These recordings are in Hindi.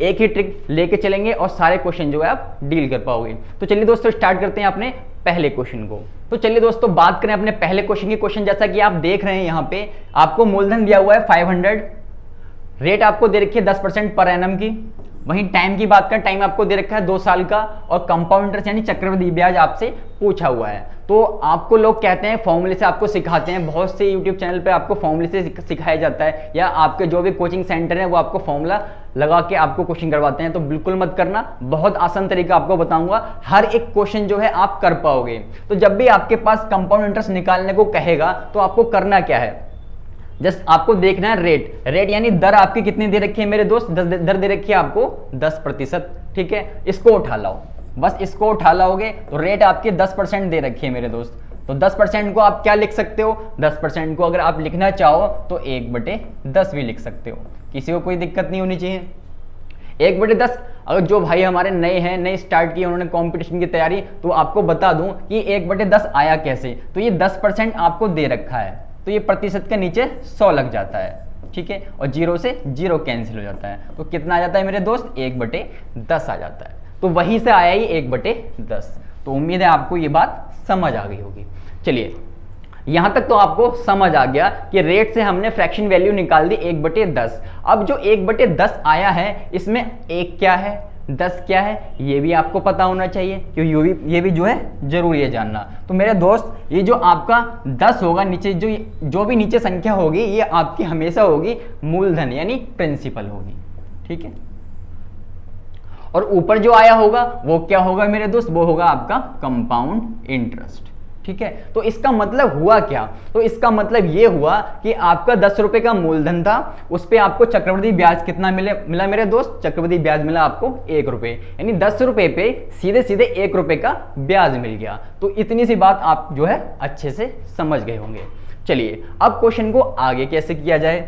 एक ही ट्रिक लेके चलेंगे और सारे क्वेश्चन जो है आप डील कर पाओगे। तो चलिए दोस्तों स्टार्ट करते हैं अपने पहले क्वेश्चन को। तो चलिए दोस्तों बात करें अपने पहले क्वेश्चन की। क्वेश्चन जैसा कि आप देख रहे हैं यहाँ पे आपको मूलधन दिया हुआ है 500, रेट आपको दे रखी है 10% पर एनम की। वहीं टाइम की बात करें, टाइम आपको दे रखा है 2 साल का और कंपाउंड इंटरेस्ट यानी चक्रवृद्धि ब्याज आपसे पूछा हुआ है। तो आपको लोग कहते हैं फॉर्मूले से आपको सिखाते हैं, बहुत से यूट्यूब चैनल पे आपको फॉर्मूले से सिखाया जाता है, या आपके जो भी कोचिंग सेंटर है वो आपको फॉर्मूला लगा के आपको क्वेश्चन करवाते हैं। तो बिल्कुल मत करना, बहुत आसान तरीका आपको बताऊंगा, हर एक क्वेश्चन जो है आप कर पाओगे। तो जब भी आपके पास कंपाउंड इंटरेस्ट निकालने को कहेगा तो आपको करना क्या है, जस्ट आपको देखना है रेट यानी दर आपकी कितनी दे रखी है मेरे दोस्त, दर दे रखी है आपको 10%। ठीक है, इसको उठा लाओ, बस इसको उठा लाओगे तो रेट आपकी 10% दे रखी है मेरे दोस्त। तो 10% को आप क्या लिख सकते हो, 10% को अगर आप लिखना चाहो तो 1/10 भी लिख सकते हो, किसी को कोई दिक्कत नहीं होनी चाहिए। 1/10 अगर जो भाई हमारे नए हैं, नए स्टार्ट किए उन्होंने कंपटीशन की तैयारी, तो आपको बता दूं कि 1/10 आया कैसे। तो ये 10% आपको दे रखा है, तो ये प्रतिशत के नीचे 100 लग जाता है। ठीक है, और 0 से 0 कैंसिल हो जाता है, तो कितना आ जाता है मेरे दोस्त, 1/10 आ जाता है। तो वहीं से आया ही 1/10। तो उम्मीद है आपको ये बात समझ आ गई होगी। चलिए यहां तक तो आपको समझ आ गया कि रेट से हमने फ्रैक्शन वैल्यू निकाल दी 1/10। अब जो 1/10 आया है इसमें 1 क्या है, 10 क्या है, ये भी आपको पता होना चाहिए, क्योंकि ये भी जो है जरूरी है जानना। तो मेरे दोस्त ये जो आपका 10 होगा, नीचे जो भी नीचे संख्या होगी ये आपकी हमेशा होगी मूलधन यानी प्रिंसिपल होगी। ठीक है, और ऊपर जो आया होगा वो क्या होगा मेरे दोस्त, वो होगा आपका कंपाउंड इंटरेस्ट। ठीक है, तो इसका मतलब हुआ क्या, तो इसका मतलब ये हुआ कि आपका 10 रुपए का मूलधन था, उस पर आपको चक्रवृद्धि ब्याज कितना मिला मेरे दोस्त, चक्रवृद्धि ब्याज मिला आपको 1 रुपए, यानी 10 रुपए पे सीधे सीधे 1 रुपए का ब्याज मिल गया। तो इतनी सी बात आप जो है अच्छे से समझ गए होंगे। चलिए अब क्वेश्चन को आगे कैसे किया जाए,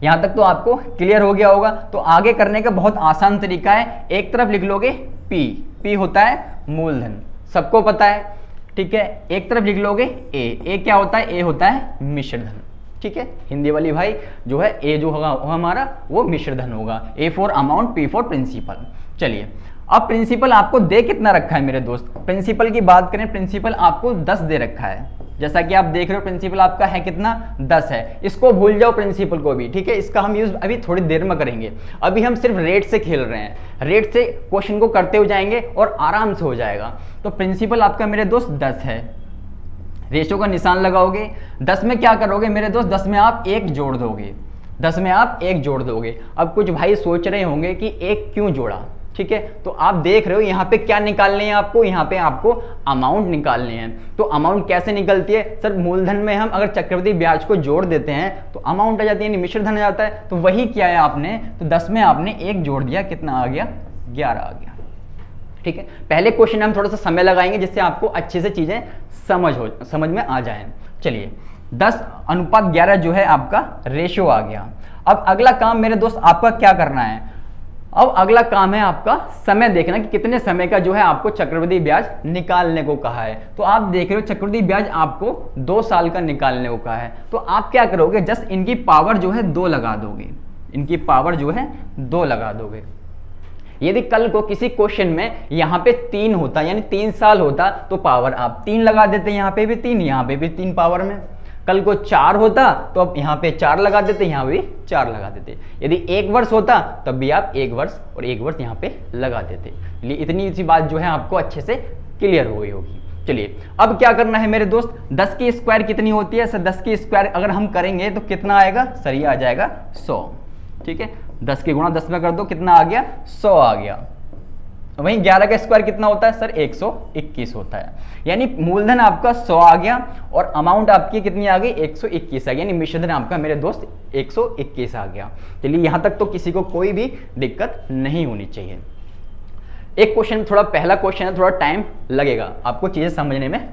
यहां तक तो आपको क्लियर हो गया होगा। तो आगे करने का बहुत आसान तरीका है, एक तरफ लिख लोगे पी होता है मूलधन, सबको पता है। ठीक है, एक तरफ लिख लोगे ए क्या होता है, ए होता है मिश्रधन। ठीक है, हिंदी वाली भाई जो है ए जो होगा हमारा वो मिश्रधन होगा, A for amount, P for principal. चलिए अब प्रिंसिपल आपको दे कितना रखा है मेरे दोस्त, प्रिंसिपल की बात करें, प्रिंसिपल आपको 10 दे रखा है। जैसा कि आप देख रहे हो प्रिंसिपल आपका है कितना, 10 है। इसको भूल जाओ प्रिंसिपल को भी। ठीक है, इसका हम यूज अभी थोड़ी देर में करेंगे, अभी हम सिर्फ रेट से खेल रहे हैं, रेट से क्वेश्चन को करते हुए जाएंगे और आराम से हो जाएगा। तो प्रिंसिपल आपका मेरे दोस्त 10 है, रेशो का निशान लगाओगे, 10 में क्या करोगे मेरे दोस्त, 10 में आप 1 जोड़ दोगे, 10 में आप 1 जोड़ दोगे। अब कुछ भाई सोच रहे होंगे कि 1 क्यों जोड़ा। ठीक है, तो आप देख रहे हो यहाँ पे क्या निकालने हैं आपको, यहाँ पे आपको अमाउंट निकालने हैं। तो अमाउंट कैसे निकलती है सर, मूलधन में हम अगर चक्रवृद्धि ब्याज को जोड़ देते हैं तो अमाउंट आ जाती है, मिश्रधन आ जाता है। तो वही किया है आपने, तो 10 में आपने 1 जोड़ दिया, कितना आ गया, 11 आ गया। ठीक है, पहले क्वेश्चन में हम थोड़ा सा समय लगाएंगे जिससे आपको अच्छे से चीजें समझ में आ जाए। चलिए 10:11 जो है आपका रेशियो आ गया। अब अगला काम मेरे दोस्त आपका क्या करना है, अब अगला काम है आपका समय देखना कि कितने समय का जो है आपको चक्रवृद्धि ब्याज निकालने को कहा है। तो आप देख रहे हो चक्रवृद्धि ब्याज आपको 2 साल का निकालने को कहा है। तो आप क्या करोगे, जस्ट इनकी पावर जो है 2 लगा दोगे, इनकी पावर जो है 2 लगा दोगे। यदि कल को किसी क्वेश्चन में यहाँ पे 3 होता यानी 3 साल होता तो पावर आप 3 लगा देते, यहाँ पे भी 3, यहाँ पे भी 3 पावर में। कल को 4 होता तो अब यहाँ पे 4 लगा देते, यहाँ भी 4 लगा देते। यदि 1 वर्ष होता तब भी आप 1 वर्ष और 1 वर्ष यहाँ पे लगा देते। इसलिए इतनी सी बात जो है आपको अच्छे से क्लियर हो गई होगी। चलिए अब क्या करना है मेरे दोस्त, 10 की स्क्वायर कितनी होती है सर, 10 की स्क्वायर अगर हम करेंगे तो कितना आएगा सर, ये आ जाएगा 100। ठीक है, 10 के गुणा 10 में कर दो, कितना आ गया, 100 आ गया। वहीं 11 का स्क्वायर कितना होता है सर, 121 होता है। यानी मूलधन आपका 100 आ गया और अमाउंट आपकी कितनी आ गई, 121 आ गया, यानी मिश्रधन आपका मेरे दोस्त 121 आ गया। चलिए यहां तक तो किसी को कोई भी दिक्कत नहीं होनी चाहिए। एक क्वेश्चन थोड़ा, पहला क्वेश्चन है, थोड़ा टाइम लगेगा आपको चीजें समझने में,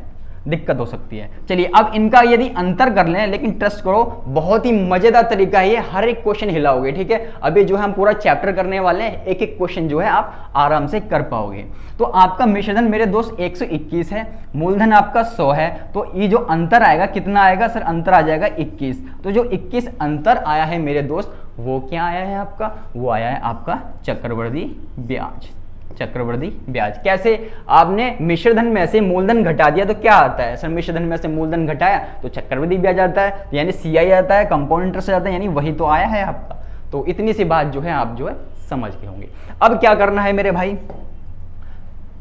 दिक्कत हो सकती है। चलिए अब इनका यदि अंतर कर लें, लेकिन ट्रस्ट करो बहुत ही मजेदार तरीका है ये, हर एक क्वेश्चन हिलाओगे, ठीक है। अभी जो है हम पूरा चैप्टर करने वाले हैं, एक एक क्वेश्चन जो है आप आराम से कर पाओगे। तो आपका मिश्रधन मेरे दोस्त 121 है, मूलधन आपका 100 है, तो ये जो अंतर आएगा कितना आएगा सर, अंतर आ जाएगा 21। तो जो 21 अंतर आया है मेरे दोस्त वो क्या आया है आपका, वो आया है आपका चक्रवृद्धि ब्याज। चक्रवृद्धि ब्याज कैसे, आपने मिश्रधन में से मूलधन घटा दिया तो क्या आता है सर, मिश्रधन में से मूलधन घटाया तो चक्रवृद्धि ब्याज आता है, यानी CI आता है, कंपाउंड इंटरेस्ट आता है, यानी वही तो आया है आपका। तो इतनी सी बात जो है आप जो है समझ गए होंगे। अब क्या करना है मेरे भाई,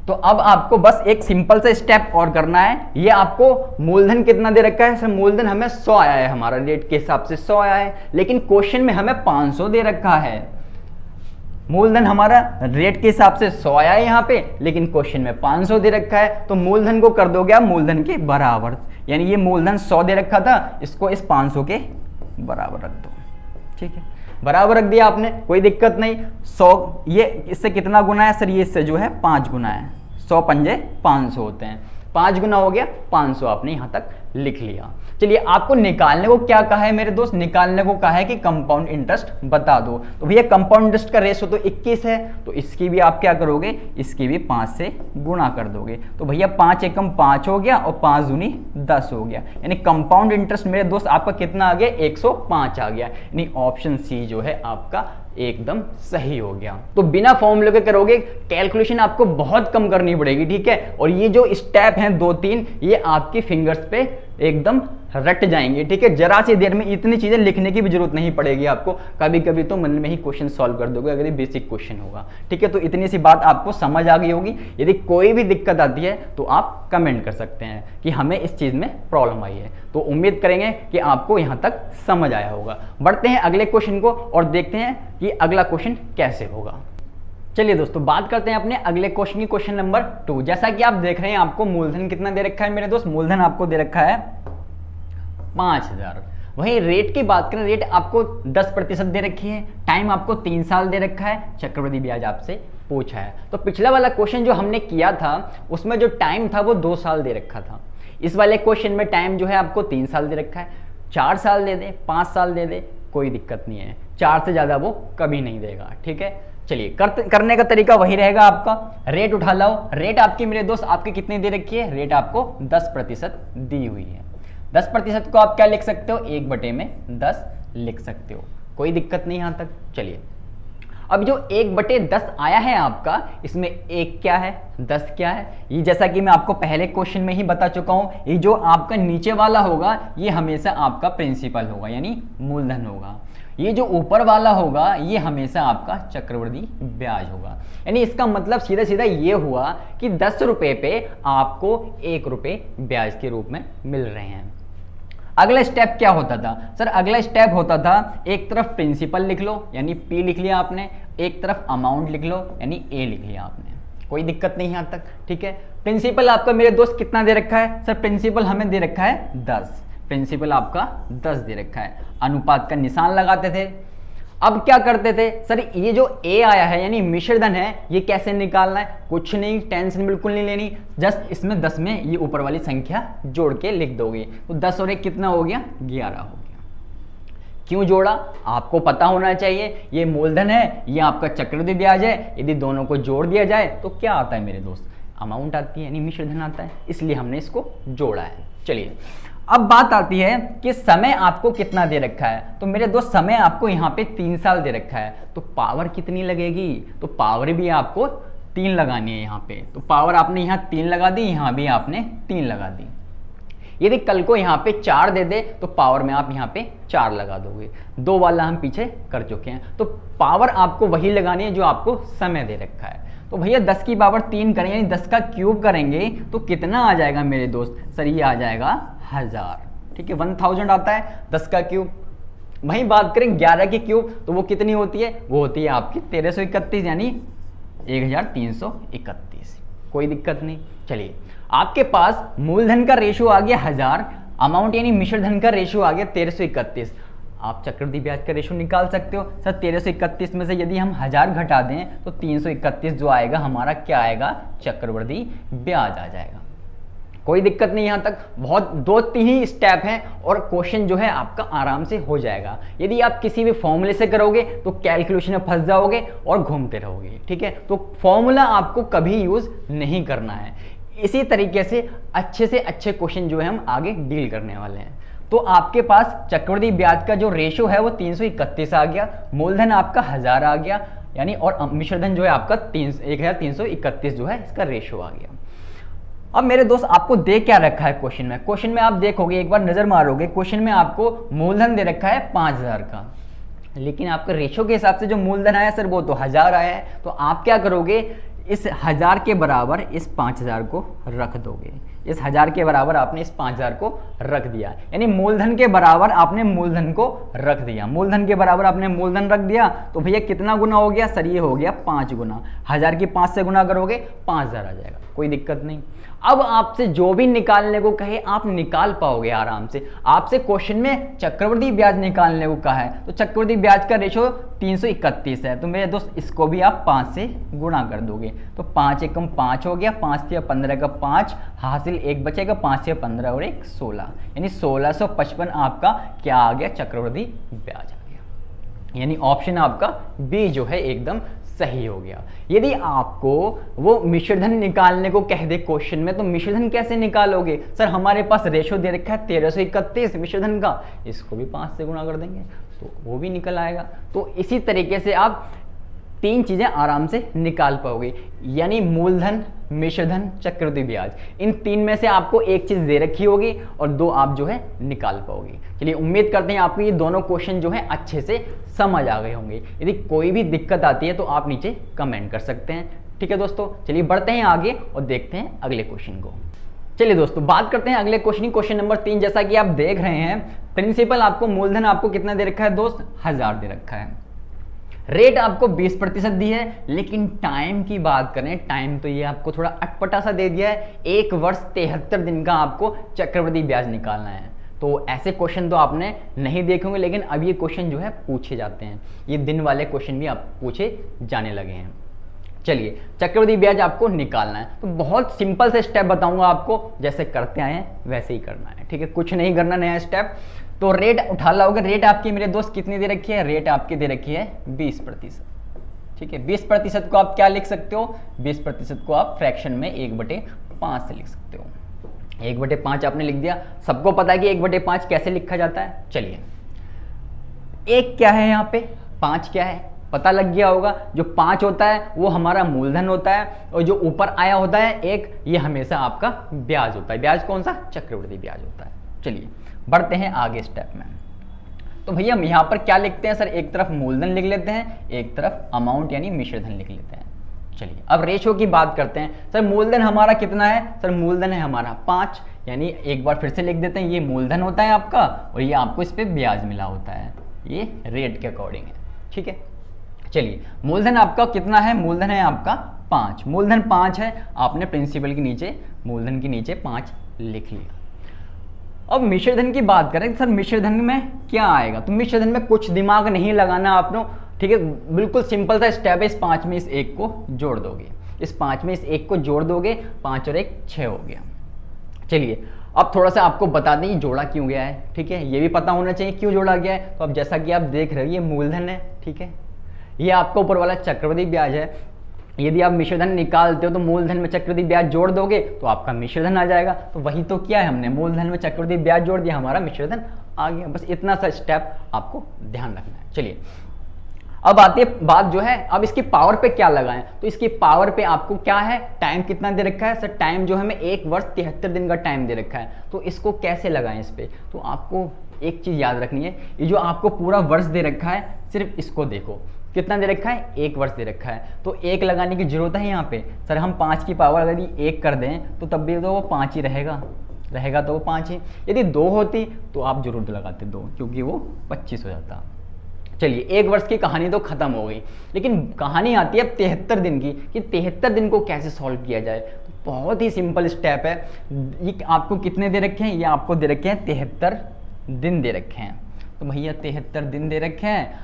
तो अब आपको बस एक सिंपल सा स्टेप और करना है। ये आपको मूलधन कितना दे रखा है सर, मूलधन हमें 100 आया है, हमारा रेट के हिसाब से 100 आया है, लेकिन क्वेश्चन में हमें 500 दे रखा है। मूलधन हमारा रेट के हिसाब से 100 आया है यहाँ पे, लेकिन क्वेश्चन में 500 दे रखा है, तो मूलधन को कर दोगे आप मूलधन के बराबर, यानी ये मूलधन 100 दे रखा था, इसको इस 500 के बराबर रख दो, ठीक है। बराबर रख दिया आपने, कोई दिक्कत नहीं। 100 ये इससे कितना गुना है सर, ये इससे जो है 5 गुना है, 100 पंजे 500 होते हैं, 5 गुना हो गया 500, आपने यहाँ तक लिख लिया। चलिए आपको निकालने को क्या कहा है मेरे दोस्त, निकालने को कहा है कि कंपाउंड इंटरेस्ट बता दो। तो भैया कंपाउंड इंटरेस्ट का रेशो तो 21 है, तो इसकी भी आप क्या करोगे, इसकी भी 5 से गुणा कर दोगे। तो भैया 5 एकम 5 हो गया और 5 दूनी 10 हो गया, यानी कंपाउंड इंटरेस्ट मेरे दोस्त आपका कितना आ गया, 105 आ गया, यानी ऑप्शन सी जो है आपका एकदम सही हो गया। तो बिना फॉर्मूले के करोगे कैलकुलेशन आपको बहुत कम करनी पड़ेगी, ठीक है। और ये जो स्टेप हैं 2-3 ये आपकी फिंगर्स पे एकदम रट जाएंगे, ठीक है। जरा सी देर में इतनी चीजें लिखने की भी जरूरत नहीं पड़ेगी आपको, कभी कभी तो मन में ही क्वेश्चन सॉल्व कर दोगे अगर ये बेसिक क्वेश्चन होगा, ठीक है। तो इतनी सी बात आपको समझ आ गई होगी। यदि कोई भी दिक्कत आती है तो आप कमेंट कर सकते हैं कि हमें इस चीज में प्रॉब्लम आई है। तो उम्मीद करेंगे कि आपको यहां तक समझ आया होगा। बढ़ते हैं अगले क्वेश्चन को और देखते हैं कि अगला क्वेश्चन कैसे होगा। चलिए दोस्तों बात करते हैं अपने अगले क्वेश्चन की, क्वेश्चन नंबर 2। जैसा कि आप देख रहे हैं आपको मूलधन कितना दे रखा है मेरे दोस्त, मूलधन आपको दे रखा है 5000। वहीं रेट की बात करें, रेट आपको 10% दे रखी है, टाइम आपको 3 साल दे रखा है, चक्रवृद्धि ब्याज आपसे पूछा है। तो पिछला वाला क्वेश्चन जो हमने किया था उसमें जो टाइम था वो 2 साल दे रखा था, इस वाले क्वेश्चन में टाइम जो है आपको 3 साल दे रखा है। 4 साल दे दे, 5 साल दे दे, कोई दिक्कत नहीं है, 4 से ज्यादा वो कभी नहीं देगा, ठीक है। चलिए करने का तरीका वही रहेगा आपका, रेट उठा लाओ। रेट आपकी मेरे दोस्त आपकी कितनी दे रखी है, रेट आपको 10% दी हुई है। 10% को आप क्या लिख सकते हो, 1/10 लिख सकते हो, कोई दिक्कत नहीं यहां तक। चलिए अब जो 1/10 आया है आपका, इसमें 1 क्या है, 10 क्या है, ये जैसा कि मैं आपको पहले क्वेश्चन में ही बता चुका हूं, ये जो आपका नीचे वाला होगा ये हमेशा आपका प्रिंसिपल होगा यानी मूलधन होगा, ये जो ऊपर वाला होगा ये हमेशा आपका चक्रवृद्धि ब्याज होगा। यानी इसका मतलब सीधा सीधा ये हुआ कि 10 रुपए पे आपको 1 रुपए ब्याज के रूप में मिल रहे हैं। अगला स्टेप क्या होता था सर, अगला स्टेप होता था एक तरफ प्रिंसिपल लिख लो यानी P लिख लिया आपने, एक तरफ अमाउंट लिख लो यानी A लिख लिया आपने, कोई दिक्कत नहीं यहां तक, ठीक है। प्रिंसिपल आपका मेरे दोस्त कितना दे रखा है सर, प्रिंसिपल हमें दे रखा है 10, प्रिंसिपल आपका 10 दे रखा है, अनुपात का निशान लगाते थे। अब क्या करते थे सर, ये जो A आया है यानी मिश्रधन है, ये कैसे निकालना है, कुछ नहीं, टेंशन बिल्कुल नहीं लेनी, जस्ट इसमें 10 में ये ऊपर वाली संख्या जोड़ के लिख दोगे, तो 10 और 1 कितना हो गया, 11 हो गया। क्यों जोड़ा आपको पता होना चाहिए, ये मूलधन है, ये आपका चक्रवृद्धि ब्याज है, यदि दोनों को जोड़ दिया जाए तो क्या आता है मेरे दोस्त, अमाउंट आती है यानी मिश्रधन आता है, इसलिए हमने इसको जोड़ा है। चलिए अब बात आती है कि समय आपको कितना दे रखा है, तो मेरे दोस्त समय आपको यहाँ पे 3 साल दे रखा है, तो पावर कितनी लगेगी, तो पावर भी आपको 3 लगानी है यहाँ पे, तो पावर आपने यहाँ 3 लगा दी, यहाँ भी आपने 3 लगा दी। यदि कल को यहाँ पे 4 दे दे तो पावर में आप यहाँ पे 4 लगा दोगे, 2 वाला हम पीछे कर चुके हैं, तो पावर आपको वही लगानी है जो आपको समय दे रखा है। तो भैया 10 की पावर 3 करेंगे यानी 10 का क्यूब करेंगे तो कितना आ जाएगा मेरे दोस्त, सर ये आ जाएगा 1000, ठीक है, 1000 आता है 10 का क्यूब। वहीं बात करें 11 की क्यूब तो वो कितनी होती है, वो होती है आपकी 1331 यानी 1331, कोई दिक्कत नहीं। चलिए आपके पास मूलधन का रेशियो आ गया 1000, अमाउंट यानी मिश्रधन का रेशियो आ गया 1331, आप चक्रवृद्धि ब्याज का रेशियो निकाल सकते हो। सर 1331 में से यदि हम 1000 घटा दें तो 331 जो आएगा हमारा क्या आएगा, चक्रवृद्धि ब्याज आ जाएगा, कोई दिक्कत नहीं, यहाँ तक बहुत 2-3 ही स्टेप हैं और क्वेश्चन जो है आपका आराम से हो जाएगा। यदि आप किसी भी फॉर्मूले से करोगे तो कैलकुलेशन में फंस जाओगे और घूमते रहोगे, ठीक है। तो फॉर्मूला आपको कभी यूज नहीं करना है। इसी तरीके से अच्छे क्वेश्चन जो है हम आगे डील करने वाले हैं। तो आपके पास चक्रवृद्धि ब्याज का जो रेशो है वो 331 आ गया, मूलधन आपका 1000 आ गया, यानी और मिश्रधन जो है आपका 1331 जो है इसका रेशो आ गया। अब मेरे दोस्त आपको दे क्या रखा है क्वेश्चन में? क्वेश्चन में आप देखोगे, एक बार नजर मारोगे, क्वेश्चन में आपको मूलधन दे रखा है 5000 का, लेकिन आपका रेशो के हिसाब से जो मूलधन आया सर वो तो 1000 आया है। तो आप क्या करोगे, इस 1000 के बराबर इस 5000 को रख दोगे। इस 1000 के बराबर आपने इस 5000 को रख दिया, यानी मूलधन के बराबर आपने मूलधन को रख दिया। मूलधन के बराबर आपने मूलधन रख दिया तो भैया कितना गुना हो गया सर? ये हो गया 5 गुना। 1000 की 5 से गुना करोगे 5000 आ जाएगा, कोई दिक्कत नहीं। अब आपसे जो भी निकालने को कहे आप निकाल पाओगे आराम से। आपसे क्वेश्चन में चक्रवृद्धि ब्याज निकालने को कहा है तो चक्रवृद्धि ब्याज का रेशो 331 है, तो मेरे दोस्त इसको भी आप 5 से गुणा कर दोगे तो 5 एकम 5 हो गया, 5 से 15 का 5 हासिल 1 बचेगा, 5 से 15 और 1 16, यानी 1655 आपका क्या आ गया? चक्रवृद्धि ब्याज आ गया। यानी ऑप्शन आपका बी जो है एकदम सही हो गया। यदि आपको वो मिश्रधन निकालने को कह दे क्वेश्चन में तो मिश्रधन कैसे निकालोगे? सर हमारे पास रेशो दे रखा है 1331 मिश्रधन का, इसको भी 5 से गुणा कर देंगे तो वो भी निकल आएगा। तो इसी तरीके से आप 3 चीजें आराम से निकाल पाओगे, यानी मूलधन, मिश्रधन, चक्रवृद्धि ब्याज। इन 3 में से आपको एक चीज दे रखी होगी और 2 आप जो है निकाल पाओगे। चलिए उम्मीद करते हैं आपको ये दोनों क्वेश्चन जो है अच्छे से समझ आ गए होंगे। यदि कोई भी दिक्कत आती है तो आप नीचे कमेंट कर सकते हैं, ठीक है दोस्तों। चलिए बढ़ते हैं आगे और देखते हैं अगले क्वेश्चन को। चलिए दोस्तों बात करते हैं अगले क्वेश्चन की। क्वेश्चन नंबर 3 जैसा कि आप देख रहे हैं, प्रिंसिपल आपको मूलधन आपको कितना दे रखा है दोस्त? 1000 दे रखा है। रेट आपको 20% दी है, लेकिन टाइम की बात करें, टाइम तो ये आपको थोड़ा अटपटा सा दे दिया है। 1 वर्ष 73 दिन का आपको चक्रवृद्धि ब्याज निकालना है। तो ऐसे क्वेश्चन तो आपने नहीं देखे होंगे, लेकिन अब ये क्वेश्चन जो है पूछे जाते हैं। ये दिन वाले क्वेश्चन भी आप पूछे जाने लगे हैं। चलिए चक्रवृद्धि ब्याज आपको निकालना है तो बहुत सिंपल से स्टेप बताऊंगा आपको, जैसे करते आए हैं वैसे ही करना है, ठीक है। कुछ नहीं करना नया स्टेप। तो रेट उठा लाओगे, रेट आपकी मेरे दोस्त कितनी दे रखी है? रेट आपकी दे रखी है 20%, ठीक है। 20% को आप क्या लिख सकते हो? 20% को आप फ्रैक्शन में 1/5 से लिख सकते हो। 1/5 आपने लिख दिया। सबको पता है कि 1/5 कैसे लिखा जाता है। चलिए, 1 क्या है यहाँ पे, 5 क्या है पता लग गया होगा। जो 5 होता है वो हमारा मूलधन होता है और जो ऊपर आया होता है 1, ये हमेशा आपका ब्याज होता है। ब्याज कौन सा? चक्रवृद्धि ब्याज होता है। चलिए बढ़ते हैं आगे स्टेप में। तो भैया हम यहाँ पर क्या लिखते हैं सर? एक तरफ मूलधन लिख लेते हैं, एक तरफ अमाउंट यानी मिश्रधन लिख लेते हैं। चलिए अब रेशो की बात करते हैं। सर मूलधन हमारा कितना है? सर मूलधन है हमारा 5, यानी एक बार फिर से लिख देते हैं, ये मूलधन होता है आपका और ये आपको इस पर ब्याज मिला होता है, ये रेट के अकॉर्डिंग है, ठीक है। चलिए मूलधन आपका कितना है? मूलधन है आपका 5, मूलधन 5 है। आपने प्रिंसिपल के नीचे मूलधन के नीचे 5 लिख लिया। अब मिश्रधन की बात करें, सर मिश्रधन में क्या आएगा? तो मिश्रधन में कुछ दिमाग नहीं लगाना आपने, ठीक है। बिल्कुल सिंपल सा स्टेप है। इस 5 में इस 1 को जोड़ दोगे, इस 5 में इस 1 को जोड़ दोगे, 5 और 1 6 हो गया। चलिए अब थोड़ा सा आपको बता दें जोड़ा क्यों गया है, ठीक है। ये भी पता होना चाहिए क्यों जोड़ा गया है। तो अब जैसा कि आप देख रहे हो ये मूलधन है, ठीक है। ये आपका ऊपर वाला चक्रवृद्धि ब्याज है। यदि आप मिश्रधन निकालते हो तो मूलधन में चक्रवृद्धि ब्याज जोड़ दोगे तो आपका मिश्रधन आ जाएगा। तो वही तो किया है हमने, मूलधन में चक्रवृद्धि ब्याज जोड़ दिया, हमारा मिश्रधन आ गया। बस इतना सा स्टेप आपको ध्यान रखना है। चलिए अब आती है बात जो है, अब इसकी पावर पे क्या लगाएं? तो इसकी पावर पे आपको क्या है, टाइम कितना दे रखा है? सर टाइम जो है हमें 1 वर्ष 73 दिन का टाइम दे रखा है। तो इसको कैसे लगाएं इस पे? तो आपको एक चीज याद रखनी है, ये जो आपको पूरा वर्ष दे रखा है सिर्फ इसको देखो, कितना दे रखा है? 1 वर्ष दे रखा है। तो 1 लगाने की जरूरत है यहाँ पे। सर हम 5 की पावर अगर 1 कर दें तो तब भी तो वो 5 ही रहेगा तो वो 5 ही। यदि 2 होती तो आप जरूर लगाते 2, क्योंकि वो 25 हो जाता। चलिए 1 वर्ष की कहानी तो खत्म हो गई, लेकिन कहानी आती है अब 73 दिन की, कि 73 दिन को कैसे सॉल्व किया जाए। तो बहुत ही सिंपल स्टेप है। ये आपको कितने दे रखे हैं? ये आपको दे रखे हैं 73 दिन दे रखे हैं। तो भैया 73 दिन दे रखे हैं।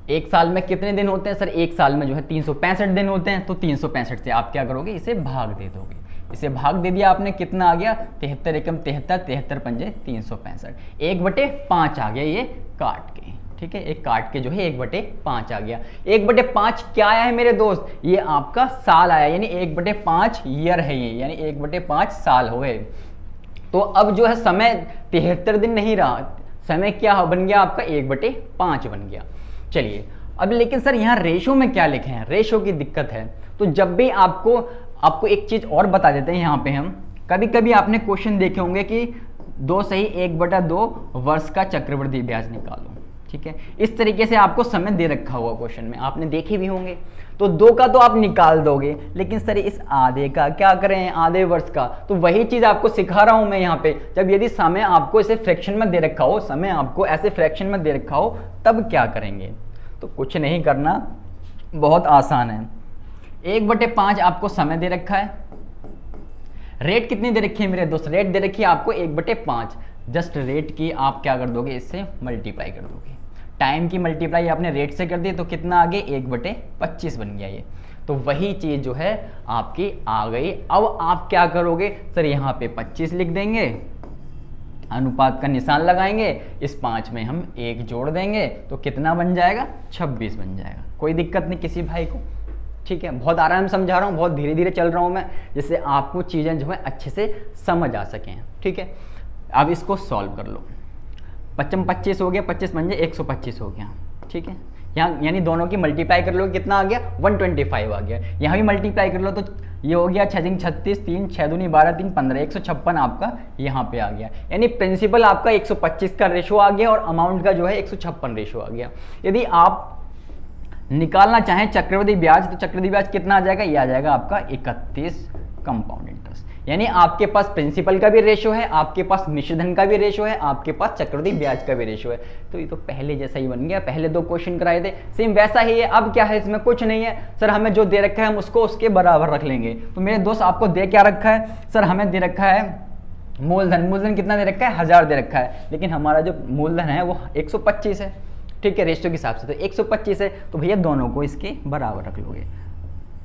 एक साल में कितने दिन होते हैं? सर एक साल में जो है 365 दिन होते हैं। तो 365 से आप क्या करोगे? इसे भाग दे दोगे। इसे भाग दे दिया आपने, कितना आ गया 73 एकम 73, 73 पंजे 365, 1/5 आ गया ये काट के, ठीक है, एक काट के जो है 1/5 आ गया। 1/5 क्या आया है मेरे दोस्त, ये आपका साल आया, यानी 1/5 ईयर है ये, यानी 1/5 साल हो गए। तो अब जो है समय 73 दिन नहीं रहा, समय क्या बन गया आपका 1/5 बन गया। चलिए अब लेकिन सर यहाँ रेशो में क्या लिखे हैं, रेशो की दिक्कत है। तो जब भी आपको एक चीज और बता देते हैं यहाँ पे हम, कभी कभी आपने क्वेश्चन देखे होंगे कि 2 सही 1/2 वर्ष का चक्रवृद्धि ब्याज निकालो, ठीक है, इस तरीके से आपको समय दे रखा हुआ क्वेश्चन में, आपने देखे भी होंगे। तो 2 का तो आप निकाल दोगे, लेकिन सर इस आधे का क्या करें, आधे वर्ष का, तो वही चीज आपको सिखा रहा हूं मैं यहाँ पे। जब यदि समय आपको इसे फ्रैक्शन में दे रखा हो, समय आपको ऐसे फ्रैक्शन में दे रखा हो, तब क्या करेंगे, तो कुछ नहीं करना, बहुत आसान है। 1/5 आपको समय दे रखा है, रेट कितनी दे रखी है मेरे दोस्त, रेट दे रखी है आपको 1/5, जस्ट रेट की आप क्या कर दोगे, इससे मल्टीप्लाई कर दोगे, टाइम की मल्टीप्लाई आपने रेट से कर दी, तो कितना आ गया 1/25 बन गया ये। तो वही चीज जो है आपकी आ गई। अब आप क्या करोगे सर, यहाँ पे 25 लिख देंगे, अनुपात का निशान लगाएंगे, इस 5 में हम 1 जोड़ देंगे, तो कितना बन जाएगा 26 बन जाएगा। कोई दिक्कत नहीं किसी भाई को, ठीक है, बहुत आराम से समझा रहा हूँ, बहुत धीरे धीरे चल रहा हूँ मैं, जिससे आपको चीज़ें जो है अच्छे से समझ आ सकें, ठीक है। अब इसको सॉल्व कर लो, 25 हो गया, 25 बन जाए 125 हो गया, ठीक है, यहाँ यानी दोनों की मल्टीप्लाई कर लो, कितना आ गया 125 आ गया। यहाँ भी मल्टीप्लाई कर लो, तो ये हो गया 6 36, 3 6 दूनी 12 3 15, 156 आपका यहाँ पे आ गया, यानी प्रिंसिपल आपका 125 का रेशो आ गया और अमाउंट का जो है 156 रेशो आ गया। यदि आप निकालना चाहें चक्रवृद्धि ब्याज, तो चक्रवृद्धि ब्याज कितना आ जाएगा, ये आ जाएगा आपका 31 कंपाउंड इंटरेस्ट, यानी आपके पास प्रिंसिपल का भी रेशो है, आपके पास मिश्रधन का भी रेशो है, आपके पास चक्रवृद्धि ब्याज का भी रेशो है। तो ये तो पहले जैसा ही बन गया, पहले 2 क्वेश्चन कराए थे सेम वैसा ही है। अब क्या है, इसमें कुछ नहीं है सर, हमें जो दे रखा है हम उसको उसके बराबर रख लेंगे। तो मेरे दोस्त आपको दे क्या रखा है सर, हमें दे रखा है मूलधन, मूलधन कितना दे रखा है 1000 दे रखा है, लेकिन हमारा जो मूलधन है वो 125 है, ठीक है, रेशो के हिसाब से तो 125 है, तो भैया दोनों को इसके बराबर रख लोगे,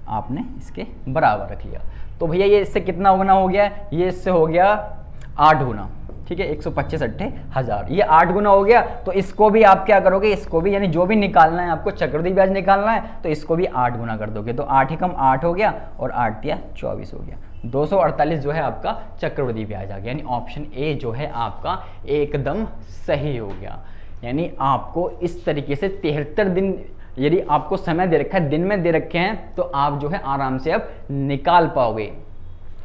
आपने इसके बराबर रख लिया। तो भैया ये इससे कितना गुना हो गया, ये इससे हो गया 8 गुना, ठीक है, 125 × 1000, ये 8 गुना हो गया। तो इसको भी आप क्या करोगे, इसको भी, यानी जो भी निकालना है आपको चक्रवृद्धि ब्याज निकालना है, तो इसको भी 8 गुना कर दोगे, तो 8 एकम 8 हो गया और 8 तिया 24 हो गया, 248 जो है आपका चक्रवृद्धि ब्याज आ गया, यानी ऑप्शन ए जो है आपका एकदम सही हो गया। यानी आपको इस तरीके से 73 दिन यदि आपको समय दे रखा है, दिन में दे रखे हैं, तो आप जो है आराम से अब निकाल पाओगे,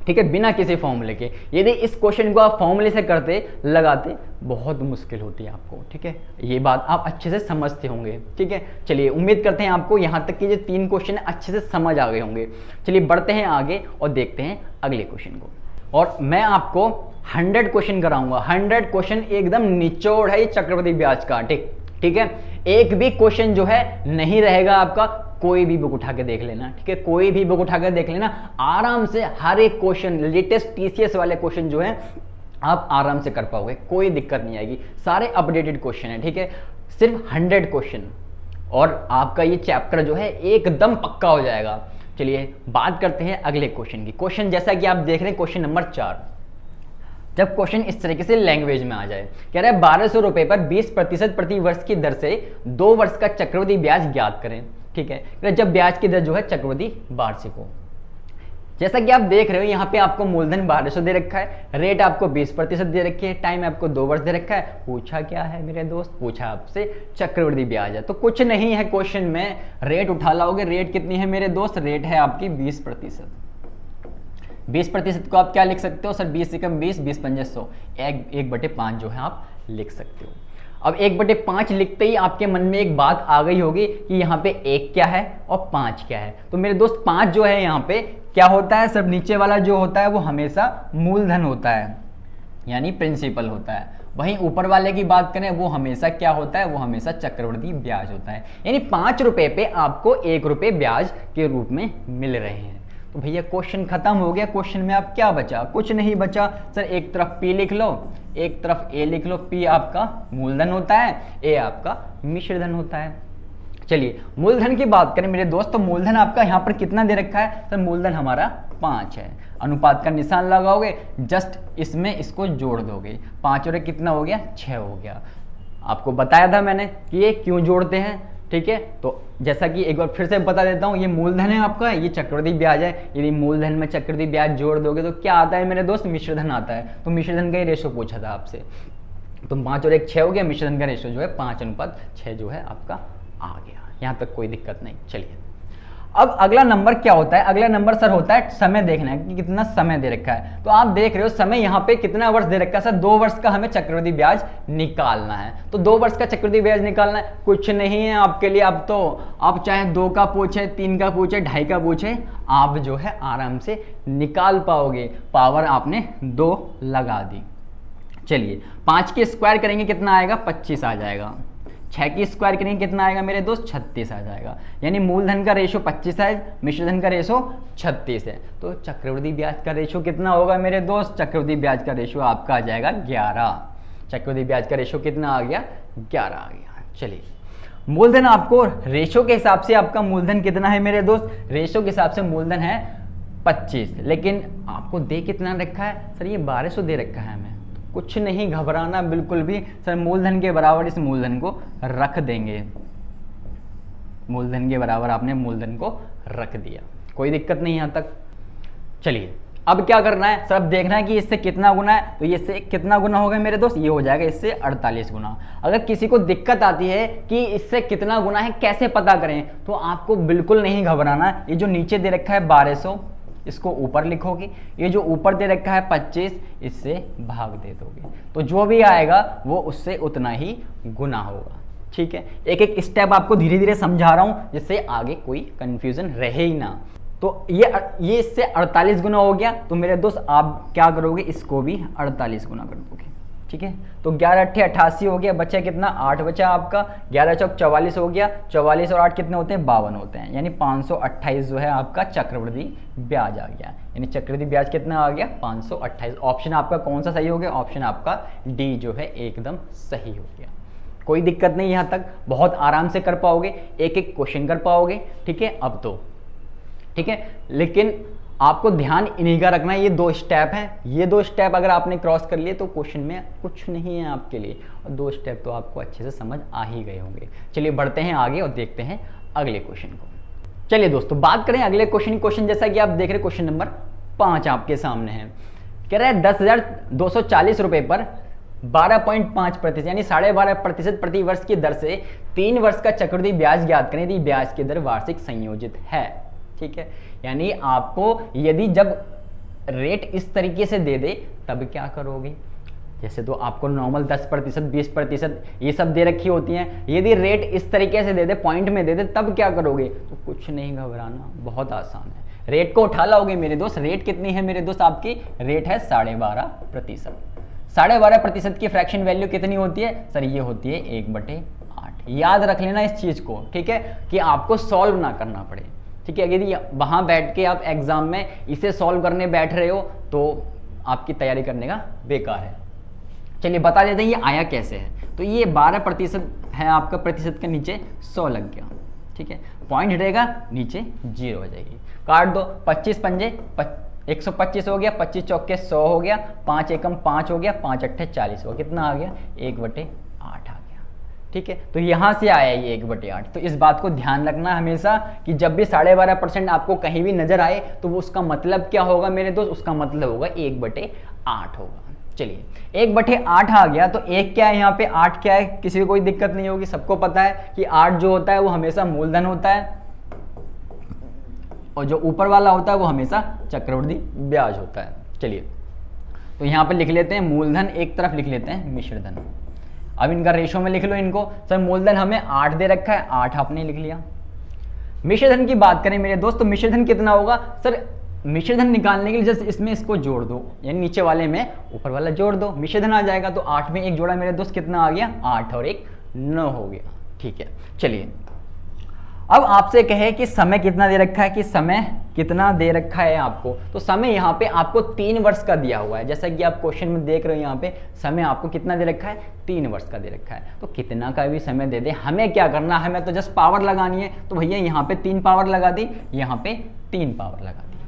ठीक है, बिना किसी फॉर्मूले के। यदि इस क्वेश्चन को आप फॉर्मूले से करते लगाते, बहुत मुश्किल होती है आपको, ठीक है, ये बात आप अच्छे से समझते होंगे, ठीक है। चलिए उम्मीद करते हैं आपको यहाँ तक कि जो 3 क्वेश्चन अच्छे से समझ आ गए होंगे। चलिए बढ़ते हैं आगे और देखते हैं अगले क्वेश्चन को, और मैं आपको 100 क्वेश्चन कराऊंगा, 100 क्वेश्चन एकदम निचोड़ है ये चक्रवृद्धि ब्याज का, ठीक है, एक भी क्वेश्चन जो है नहीं रहेगा आपका, कोई भी बुक उठा के देख लेना, ठीक है, कोई भी बुक उठा के देख लेना, आराम से हर एक क्वेश्चन, लेटेस्ट टीसीएस वाले क्वेश्चन जो है आप आराम से कर पाओगे, कोई दिक्कत नहीं आएगी, सारे अपडेटेड क्वेश्चन है, ठीक है, सिर्फ 100 क्वेश्चन और आपका ये चैप्टर जो है एकदम पक्का हो जाएगा। चलिए बात करते हैं अगले क्वेश्चन की। क्वेश्चन जैसा कि आप देख रहे हैं क्वेश्चन नंबर 4, जब क्वेश्चन इस तरीके से लैंग्वेज में आ जाए, कह रहा है 1200 रुपए पर 20% प्रति वर्ष की दर से 2 वर्ष का चक्रवृद्धि ब्याज ज्ञात करें, ठीक है, जब ब्याज की दर जो है चक्रवृद्धि वार्षिक हो। जैसा कि आप देख रहे हो यहाँ पे आपको मूलधन 1200 दे रखा है, रेट आपको 20% दे रखी है, टाइम आपको 2 वर्ष दे रखा है, पूछा क्या है मेरे दोस्त, पूछा आपसे चक्रवृद्धि ब्याज है। तो कुछ नहीं है क्वेश्चन में, रेट उठा लाओगे, रेट कितनी है मेरे दोस्त, रेट है आपकी 20%। 20% को आप क्या लिख सकते हो सर, 20 एकम 20, 20 पंजे 100, 1/5 जो है आप लिख सकते हो। अब 1/5 लिखते ही आपके मन में एक बात आ गई होगी कि यहाँ पे 1 क्या है और 5 क्या है। तो मेरे दोस्त 5 जो है यहाँ पे क्या होता है, सब नीचे वाला जो होता है वो हमेशा मूलधन होता है, यानी प्रिंसिपल होता है। वहीं ऊपर वाले की बात करें वो हमेशा क्या होता है, वो हमेशा चक्रवृद्धि ब्याज होता है, यानी 5 रुपए पे आपको 1 रुपए ब्याज के रूप में मिल रहे हैं। तो भैया क्वेश्चन खत्म हो गया, क्वेश्चन में आप क्या बचा, कुछ नहीं बचा सर, एक तरफ P लिख लो, एक तरफ A लिख लो, P आपका मूलधन होता है, A आपका मिश्रधन होता है। चलिए मूलधन की बात करें मेरे दोस्त, तो मूलधन आपका यहाँ पर कितना दे रखा है? सर मूलधन हमारा 5 है। अनुपात का निशान लगाओगे, जस्ट इसमें इसको जोड़ दोगे, 5 और 1 कितना हो गया? 6 हो गया। आपको बताया था मैंने कि ये क्यों जोड़ते हैं, ठीक है। तो जैसा कि एक बार फिर से बता देता हूँ, ये मूलधन है आपका, ये चक्रवृद्धि ब्याज है। यदि मूलधन में चक्रवृद्धि ब्याज जोड़ दोगे तो क्या आता है मेरे दोस्त? मिश्रधन आता है। तो मिश्रधन का ही रेशो पूछा था आपसे, तो 5 और 1 6 हो गया। मिश्रधन का रेशो जो है 5:6 जो है आपका आ गया। यहाँ तक कोई दिक्कत नहीं। चलिए अब अगला नंबर क्या होता है? अगला नंबर सर होता है समय देखना है कि कितना समय दे रखा है। तो आप देख रहे हो समय यहाँ पे कितना वर्ष दे रखा है? सर 2 वर्ष का हमें चक्रवृद्धि ब्याज निकालना है। तो 2 वर्ष का चक्रवृद्धि ब्याज निकालना है, कुछ नहीं है आपके लिए। अब तो आप चाहे 2 का पूछे, 3 का पूछे, 2.5 का पूछे, आप जो है आराम से निकाल पाओगे। पावर आपने 2 लगा दी। चलिए 5 की स्क्वायर करेंगे कितना आएगा? 25 आ जाएगा। 6 की स्क्वायर करेंगे कितना आएगा मेरे दोस्त? 36 आ जाएगा। यानी मूलधन का रेशो 25 है, मिश्रधन का रेशो 36 है। तो चक्रवृद्धि ब्याज का रेशो कितना होगा मेरे दोस्त? चक्रवृद्धि ब्याज का रेशो आपका आ जाएगा 11। चक्रवृद्धि ब्याज का रेशो कितना आ गया? 11 आ गया। चलिए मूलधन आपको रेशो के हिसाब से आपका मूलधन कितना है मेरे दोस्त? रेशो के हिसाब से मूलधन है 25, लेकिन आपको दे कितना रखा है? सर ये 1200 दे रखा है हमें। कुछ नहीं घबराना बिल्कुल भी। सर मूलधन के बराबर इस मूलधन को रख देंगे। मूलधन के बराबर आपने मूलधन को रख दिया, कोई दिक्कत नहीं यहाँ तक। चलिए अब क्या करना है? सर अब देखना है कि इससे कितना गुना है। तो इससे कितना गुना होगा मेरे दोस्त? ये हो जाएगा इससे 48 गुना। अगर किसी को दिक्कत आती है कि इससे कितना गुना है, कैसे पता करें, तो आपको बिल्कुल नहीं घबराना। ये जो नीचे दे रखा है 1200, इसको ऊपर लिखोगे। ये जो ऊपर दे रखा है 25, इससे भाग दे दोगे, तो जो भी आएगा वो उससे उतना ही गुना होगा। ठीक है, एक एक स्टेप आपको धीरे धीरे समझा रहा हूं जिससे आगे कोई कंफ्यूजन रहे ही ना। तो ये इससे 48 गुना हो गया। तो मेरे दोस्त आप क्या करोगे? इसको भी 48 गुना कर दोगे। ठीक है, तो 11 8 88 हो गया। बचा कितना? 8 बचा आपका। 11 चौक 44 हो गया। 44 और 8 कितने होते हैं? 52 होते हैं। यानी 528 जो है आपका चक्रवृद्धि ब्याज आ गया। यानी चक्रवृद्धि ब्याज कितना आ गया? 528। ऑप्शन आपका कौन सा सही हो गया? ऑप्शन आपका डी जो है एकदम सही हो गया। कोई दिक्कत नहीं, यहाँ तक बहुत आराम से कर पाओगे, एक एक क्वेश्चन कर पाओगे। ठीक है, अब तो ठीक है, लेकिन आपको ध्यान इन्हीं का रखना है। ये 2 स्टेप हैं, ये 2 स्टेप अगर आपने क्रॉस कर लिए तो क्वेश्चन में कुछ नहीं है आपके लिए, और 2 स्टेप तो आपको अच्छे से समझ आ ही गए होंगे। चलिए बढ़ते हैं आगे और देखते हैं अगले क्वेश्चन को। चलिए दोस्तों बात करें अगले क्वेश्चन जैसा कि आप देख रहे क्वेश्चन नंबर 5 आपके सामने है। कह रहा है 10,240 रुपए पर 12.5% यानी 12.5% प्रति वर्ष की दर से 3 वर्ष का चक्रवृद्धि ब्याज ज्ञात करें यदि ब्याज की दर वार्षिक संयोजित है। ठीक है, यानी आपको यदि जब रेट इस तरीके से दे दे तब क्या करोगे? जैसे तो आपको नॉर्मल 10%, 20% ये सब दे रखी होती हैं। यदि रेट इस तरीके से दे दे, पॉइंट में दे दे, तब क्या करोगे? तो कुछ नहीं घबराना, बहुत आसान है। रेट को उठा लाओगे मेरे दोस्त। रेट कितनी है मेरे दोस्त? आपकी रेट है 12.5%। 12.5% की फ्रैक्शन वैल्यू कितनी होती है? सर ये होती है 1/8। याद रख लेना इस चीज को, ठीक है, कि आपको सॉल्व ना करना पड़े। ठीक है, यदि वहां बैठ के आप एग्जाम में इसे सॉल्व करने बैठ रहे हो तो आपकी तैयारी करने का बेकार है। चलिए बता देते हैं ये आया कैसे है। तो ये 12% है आपका, प्रतिशत के नीचे 100 लग गया। ठीक है, पॉइंट रहेगा, नीचे 0 हो जाएगी। काट दो, 25 पंजे 125 हो गया, 25 चौके 100 हो गया, 5 एकम 5 हो गया, 5 अट्ठे 40 हो गया। कितना आ गया? 1/8 आ गया। ठीक है, तो यहां से आया ये 1/8। तो इस बात को ध्यान रखना हमेशा कि जब भी 12.5% आपको कहीं भी नजर आए तो वो उसका मतलब क्या होगा मेरे दोस्त? उसका मतलब होगा 1/8 होगा। चलिए 1/8 आ गया, तो 1 क्या है यहाँ पे, 8 क्या है? किसी को कोई दिक्कत नहीं होगी, सबको पता है कि 8 जो होता है वो हमेशा मूलधन होता है और जो ऊपर वाला होता है वो हमेशा चक्रवृद्धि ब्याज होता है। चलिए तो यहाँ पे लिख लेते हैं मूलधन, एक तरफ लिख लेते हैं मिश्रधन। अब इनका रेशो में लिख लो इनको। सर मूलधन हमें 8 दे रखा है, 8 आपने लिख लिया। मिश्रधन की बात करें मेरे दोस्त, तो मिश्रधन कितना होगा? सर मिश्रधन निकालने के लिए जस्ट इसमें इसको जोड़ दो, यानी नीचे वाले में ऊपर वाला जोड़ दो, मिश्रधन आ जाएगा। तो 8 में 1 जोड़ा मेरे दोस्त, कितना आ गया? 8 और 1 9 हो गया। ठीक है, चलिए अब आपसे कहे कि समय कितना दे रखा है, कि समय कितना दे रखा है आपको, तो समय यहाँ पे आपको 3 वर्ष का दिया हुआ है। जैसा कि आप क्वेश्चन में देख रहे हो यहाँ पे समय आपको कितना दे रखा है, 3 वर्ष का दे रखा है। तो कितना का भी समय दे दे, हमें क्या करना है, हमें तो जस्ट पावर लगानी है। तो भैया यहाँ पे 3 पावर लगा दी, यहाँ पे 3 पावर लगा दी,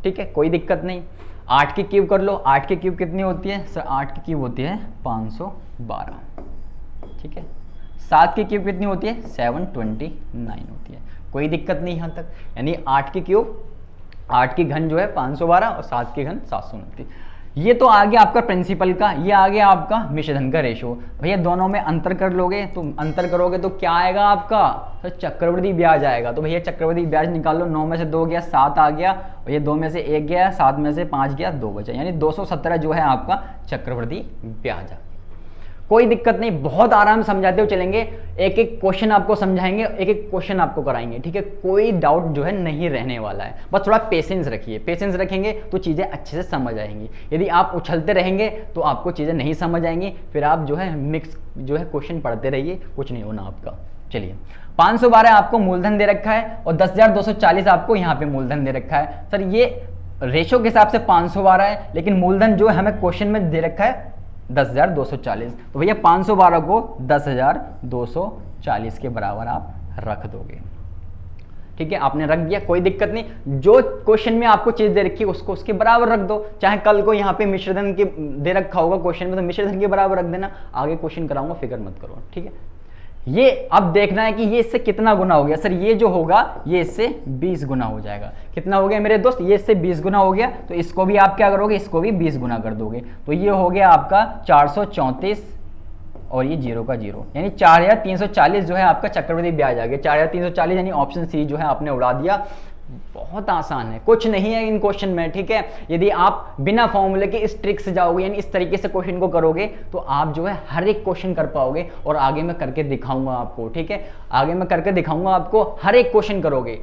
ठीक है, कोई दिक्कत नहीं। 8 की क्यूब कर लो, 8 की क्यूब कितनी होती है सर, 8 की क्यूब होती है 512, ठीक है। 7 की क्यूब कितनी होती है, 729 होती है, कोई दिक्कत नहीं यहाँ तक। यानी 8 की क्यूब, 8 की घन जो है 512 और 7 की घन 729। ये तो आ गया आपका प्रिंसिपल का, ये आ गया आपका मिश्रधन का रेशो। भैया दोनों में अंतर कर लोगे, तो अंतर करोगे तो क्या आएगा आपका, तो चक्रवृद्धि ब्याज आएगा। तो भैया चक्रवृद्धि ब्याज निकाल लो, 9 में से 2 गया 7 आ गया, और ये 2 में से 1 गया, 7 में से 5 गया 2 बचा, यानी 217 जो है आपका चक्रवृद्धि ब्याज आ गया। कोई दिक्कत नहीं, बहुत आराम समझाते हुए चलेंगे, एक एक क्वेश्चन आपको समझाएंगे, एक एक क्वेश्चन आपको कराएंगे, ठीक है। कोई डाउट जो है नहीं रहने वाला है, बस थोड़ा पेशेंस रखिए, पेशेंस रखेंगे तो चीज़ें अच्छे से समझ आएंगी। यदि आप उछलते रहेंगे तो आपको चीज़ें नहीं समझ आएंगी, फिर आप जो है मिक्स जो है क्वेश्चन पढ़ते रहिए, कुछ नहीं होना आपका। चलिए 512 आपको मूलधन दे रखा है और 10,240 आपको यहाँ पे मूलधन दे रखा है। सर ये रेशो के हिसाब से 512 है, लेकिन मूलधन जो है हमें क्वेश्चन में दे रखा है 10,240। तो भैया 512 को 10,240 के बराबर आप रख दोगे, ठीक है। आपने रख दिया, कोई दिक्कत नहीं। जो क्वेश्चन में आपको चीज दे रखी है उसको उसके बराबर रख दो, चाहे कल को यहाँ पे मिश्रधन के दे रखा होगा क्वेश्चन में तो मिश्रधन के बराबर रख देना, आगे क्वेश्चन कराऊंगा, फिक्र मत करो, ठीक है। ये अब देखना है कि ये इससे कितना गुना हो गया। सर ये जो होगा ये इससे 20 गुना हो जाएगा। कितना हो गया मेरे दोस्त, ये इससे 20 गुना हो गया, तो इसको भी आप क्या करोगे, इसको भी 20 गुना कर दोगे। तो ये हो गया आपका 434 और ये 0 का 0, यानी 4,340 जो है आपका चक्रवृद्धि ब्याज आ गया। 4,340 यानी ऑप्शन सी जो है आपने उड़ा दिया। बहुत आसान है, कुछ नहीं है इन क्वेश्चन में, ठीक है। यदि आप बिना फॉर्मूले के इस ट्रिक से जाओगे, यानी इस तरीके से क्वेश्चन को करोगे, तो आप जो है हर एक क्वेश्चन कर पाओगे। और आगे मैं करके दिखाऊंगा आपको, ठीक है, आगे मैं करके दिखाऊंगा आपको, हर एक क्वेश्चन करोगे,